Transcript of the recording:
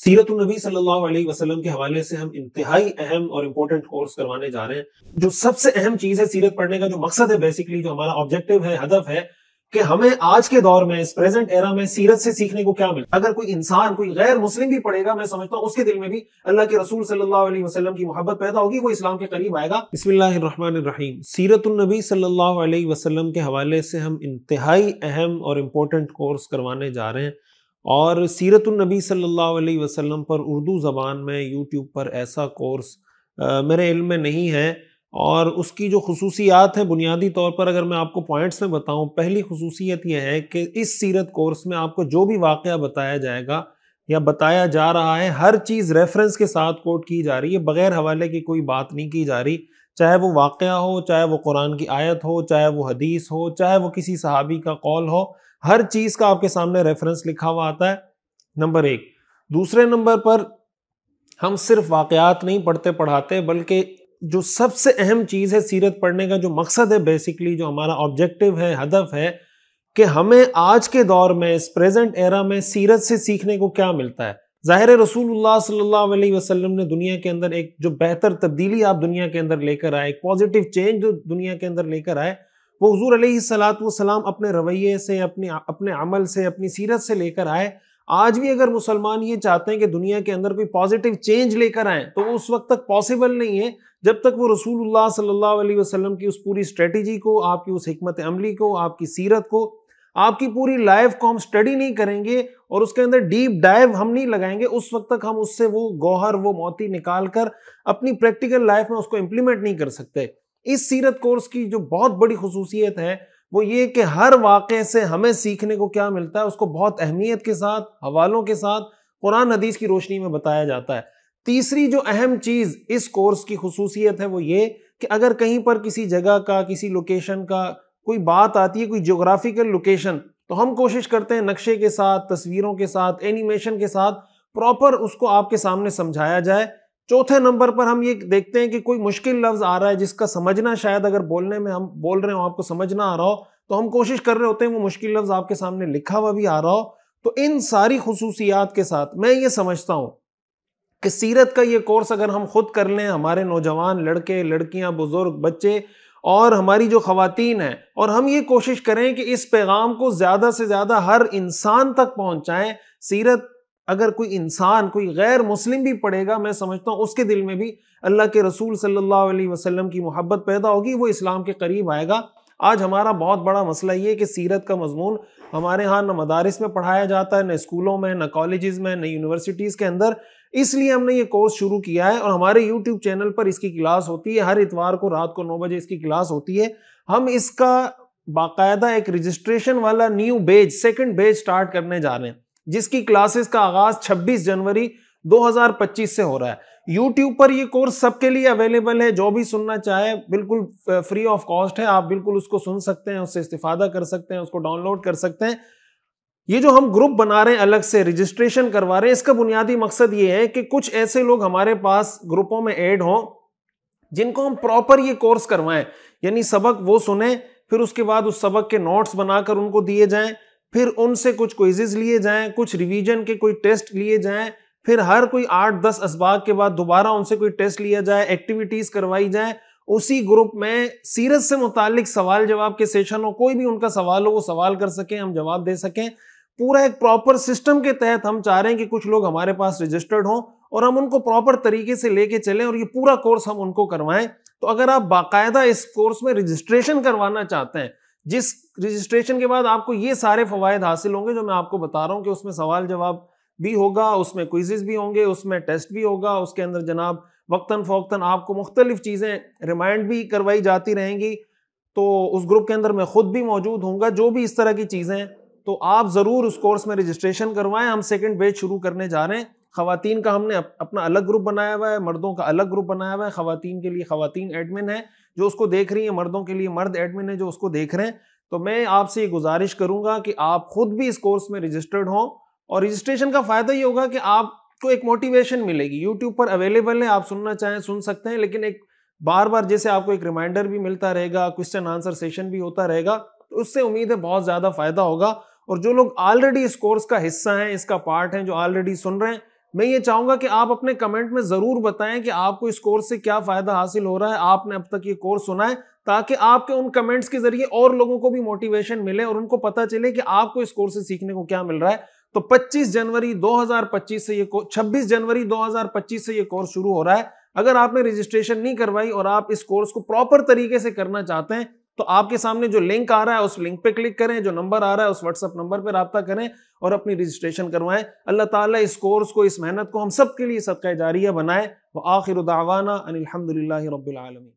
सीरत नबी सल्लल्लाहु अलैहि वसल्लम के हवाले से हम इंतहाई अहम और इम्पोर्टेंट कोर्स करवाने जा रहे हैं। जो सबसे अहम चीज है सीरत पढ़ने का, जो मकसद है, बेसिकली जो हमारा ऑब्जेक्टिव है, हदफ है कि हमें आज के दौर में, इस प्रेजेंट एरा में सीरत से सीखने को क्या मिलता है। अगर कोई इंसान, कोई गैर मुस्लिम भी पढ़ेगा, मैं समझता हूँ उसके दिल में भी अल्लाह के रसूल सल्लल्लाहु अलैहि वसल्लम की मोहब्बत पैदा होगी, वो इस्लाम के करीब आएगा। बिस्मिल्लाहिर्रहमानिर्रहीम। सीरत नबी सल्लल्लाहु अलैहि वसल्लम के हवाले से हम इंतहाई अहम और इम्पोर्टेंट कोर्स करवाने जा रहे हैं। और सीरत नबी सल्लल्लाहु अलैहि वसल्लम पर उर्दू ज़बान में यूट्यूब पर ऐसा कोर्स मेरे इल्म में नहीं है। और उसकी जो खुसूसियात हैं, बुनियादी तौर पर अगर मैं आपको पॉइंट्स में बताऊं, पहली खुसूसियत यह है कि इस सीरत कोर्स में आपको जो भी वाक़या बताया जाएगा या बताया जा रहा है, हर चीज़ रेफरेंस के साथ कोट की जा रही है, बग़ैर हवाले की कोई बात नहीं की जा रही। चाहे वो वाक़या हो, चाहे वो कुरान की आयत हो, चाहे वो हदीस हो, चाहे वो किसी सहाबी का कौल हो, हर चीज़ का आपके सामने रेफरेंस लिखा हुआ आता है, नंबर एक। दूसरे नंबर पर हम सिर्फ वाक़यात नहीं पढ़ते पढ़ाते, बल्कि जो सबसे अहम चीज़ है सीरत पढ़ने का, जो मकसद है, बेसिकली जो हमारा ऑब्जेक्टिव है, हदफ है कि हमें आज के दौर में, इस प्रेजेंट एरा में सीरत से सीखने को क्या मिलता है। ज़ाहिर है रसूलुल्लाह सल्लल्लाहु अलैहि वसल्लम ने दुनिया के अंदर एक जो बेहतर तब्दीली आप दुनिया के अंदर लेकर आए, एक पॉजिटिव चेंज जो दुनिया के अंदर लेकर आए, वो हुजूर अलैहिस्सलातु वस्सलाम अपने रवैये से, अपने अमल से, अपनी सीरत से लेकर आए। आज भी अगर मुसलमान ये चाहते हैं कि दुनिया के अंदर कोई पॉजिटिव चेंज लेकर आए, तो वो उस वक्त तक पॉसिबल नहीं है जब तक वो रसूलुल्लाह सल्लल्लाहु अलैहि वसल्लम की उस पूरी स्ट्रेटजी को, आपकी उस हिकमत अमली को, आपकी सीरत को, आपकी पूरी लाइफ को हम स्टडी नहीं करेंगे और उसके अंदर डीप डाइव हम नहीं लगाएंगे, उस वक्त तक हम उससे वो गौहर, वो मोती निकाल कर अपनी प्रैक्टिकल लाइफ में उसको इंप्लीमेंट नहीं कर सकते। इस सीरत कोर्स की जो बहुत बड़ी खुसूसियत है वो ये कि हर वाक़े से हमें सीखने को क्या मिलता है, उसको बहुत अहमियत के साथ, हवालों के साथ, कुरान हदीस की रोशनी में बताया जाता है। तीसरी जो अहम चीज़ इस कोर्स की खुसूसियत है वो ये कि अगर कहीं पर किसी जगह का, किसी लोकेशन का कोई बात आती है, कोई ज्योग्राफिकल लोकेशन, तो हम कोशिश करते हैं नक्शे के साथ, तस्वीरों के साथ, एनिमेशन के साथ प्रॉपर उसको आपके सामने समझाया जाए। चौथे नंबर पर हम ये देखते हैं कि कोई मुश्किल लफ्ज़ आ रहा है जिसका समझना, शायद अगर बोलने में हम बोल रहे हो आपको समझ ना आ रहा हो, तो हम कोशिश कर रहे होते हैं वो मुश्किल लफ्ज़ आपके सामने लिखा हुआ भी आ रहा हो। तो इन सारी खुसूसियात के साथ मैं ये समझता हूँ कि सीरत का ये कोर्स अगर हम खुद कर लें, हमारे नौजवान लड़के, लड़कियां, बुजुर्ग, बच्चे और हमारी जो ख़वातीन हैं, और हम ये कोशिश करें कि इस पैगाम को ज़्यादा से ज़्यादा हर इंसान तक पहुँचाएँ। सीरत अगर कोई इंसान, कोई गैर मुस्लिम भी पढ़ेगा, मैं समझता हूँ उसके दिल में भी अल्लाह के रसूल सल्लल्लाहु अलैहि वसल्लम की मोहब्बत पैदा होगी, वो इस्लाम के करीब आएगा। आज हमारा बहुत बड़ा मसला ये है कि सीरत का मजमून हमारे यहाँ न मदारिस में पढ़ाया जाता है, न स्कूलों में, न कॉलेजेस में, न यूनिवर्सिटीज़ के अंदर। इसलिए हमने ये कोर्स शुरू किया है और हमारे यूट्यूब चैनल पर इसकी क्लास होती है। हर इतवार को रात को 9 बजे इसकी क्लास होती है। हम इसका बाकायदा एक रजिस्ट्रेशन वाला new batch, second batch start करने जा रहे हैं, जिसकी क्लासेस का आगाज 26 जनवरी 2025 से हो रहा है। यूट्यूब पर ये कोर्स सबके लिए अवेलेबल है, जो भी सुनना चाहे बिल्कुल फ्री ऑफ कॉस्ट है, आप बिल्कुल उसको सुन सकते हैं, उससे इस्तिफादा कर सकते हैं, उसको डाउनलोड कर सकते हैं। ये जो हम ग्रुप बना रहे हैं, अलग से रजिस्ट्रेशन करवा रहे हैं, इसका बुनियादी मकसद ये है कि कुछ ऐसे लोग हमारे पास ग्रुपों में ऐड हों जिनको हम प्रॉपर ये कोर्स करवाएं, यानी सबक वो सुने, फिर उसके बाद उस सबक के नोट्स बनाकर उनको दिए जाएं, फिर उनसे कुछ क्विज़ेस लिए जाएं, कुछ रिवीजन के कोई टेस्ट लिए जाएं, फिर हर कोई 8-10 असबाक के बाद दोबारा उनसे कोई टेस्ट लिया जाए, एक्टिविटीज़ करवाई जाए। उसी ग्रुप में सीरत से मुतालिक सवाल जवाब के सेशन हो, कोई भी उनका सवाल हो वो सवाल कर सकें, हम जवाब दे सकें। पूरा एक प्रॉपर सिस्टम के तहत हम चाह रहे हैं कि कुछ लोग हमारे पास रजिस्टर्ड हों और हम उनको प्रॉपर तरीके से लेके चलें और ये पूरा कोर्स हम उनको करवाएं। तो अगर आप बाकायदा इस कोर्स में रजिस्ट्रेशन करवाना चाहते हैं, जिस रजिस्ट्रेशन के बाद आपको ये सारे फवायद हासिल होंगे जो मैं आपको बता रहा हूँ, कि उसमें सवाल जवाब भी होगा, उसमें क्विज़ेस भी होंगे, उसमें टेस्ट भी होगा, उसके अंदर जनाब वक्तन फ़ौक्तन आपको मुख्तलिफ चीज़ें रिमाइंड भी करवाई जाती रहेंगी। तो उस ग्रुप के अंदर मैं खुद भी मौजूद होऊंगा, जो भी इस तरह की चीज़ें हैं, तो आप ज़रूर उस कोर्स में रजिस्ट्रेशन करवाएं। हम सेकंड बैच शुरू करने जा रहे हैं। ख़वातीन का हमने अपना अलग ग्रुप बनाया हुआ है, मर्दों का अलग ग्रुप बनाया हुआ है। ख़वातीन के लिए ख़वातीन एडमिन है जो उसको देख रही है, मर्दों के लिए मर्द एडमिन है जो उसको देख रहे हैं। तो मैं आपसे ये गुजारिश करूँगा कि आप खुद भी इस कोर्स में रजिस्टर्ड हों, और रजिस्ट्रेशन का फ़ायदा ये होगा कि आपको एक मोटिवेशन मिलेगी। यूट्यूब पर अवेलेबल है, आप सुनना चाहें सुन सकते हैं, लेकिन एक बार बार जैसे आपको एक रिमाइंडर भी मिलता रहेगा, क्वेश्चन आंसर सेशन भी होता रहेगा, तो उससे उम्मीद है बहुत ज़्यादा फ़ायदा होगा। और जो लोग ऑलरेडी इस कोर्स का हिस्सा हैं, इसका पार्ट हैं, जो ऑलरेडी सुन रहे हैं, میں یہ چاہوں گا کہ آپ اپنے کمنٹ میں ضرور بتائیں کہ آپ کو اس کورس سے کیا فائدہ حاصل ہو رہا ہے، آپ نے اب تک یہ کورس سنا ہے، تاکہ آپ کے ان کمنٹس کے ذریعے اور لوگوں کو بھی موٹیویشن ملے اور ان کو پتا چلے کہ آپ کو اس کورس سے سیکھنے کو کیا مل رہا ہے۔ تو 25 جنوری 2025 سے 26 جنوری 2025 سے یہ کورس شروع ہو رہا ہے۔ اگر آپ نے رجسٹریشن نہیں کروائی اور آپ اس کورس کو پراپر طریقے سے کرنا چاہتے ہیں تو آپ کے سامنے جو لنک آ رہا ہے اس لنک پہ کلک کریں، جو نمبر آ رہا ہے اس واٹس ایپ نمبر پہ رابطہ کریں اور اپنی رجسٹریشن کروائیں۔ اللہ تعالیٰ اس کورس کو، اس محنت کو ہم سب کے لیے صدقہ جاریہ بنائے۔ وآخر دعوانا ان الحمد للہ رب العالمین۔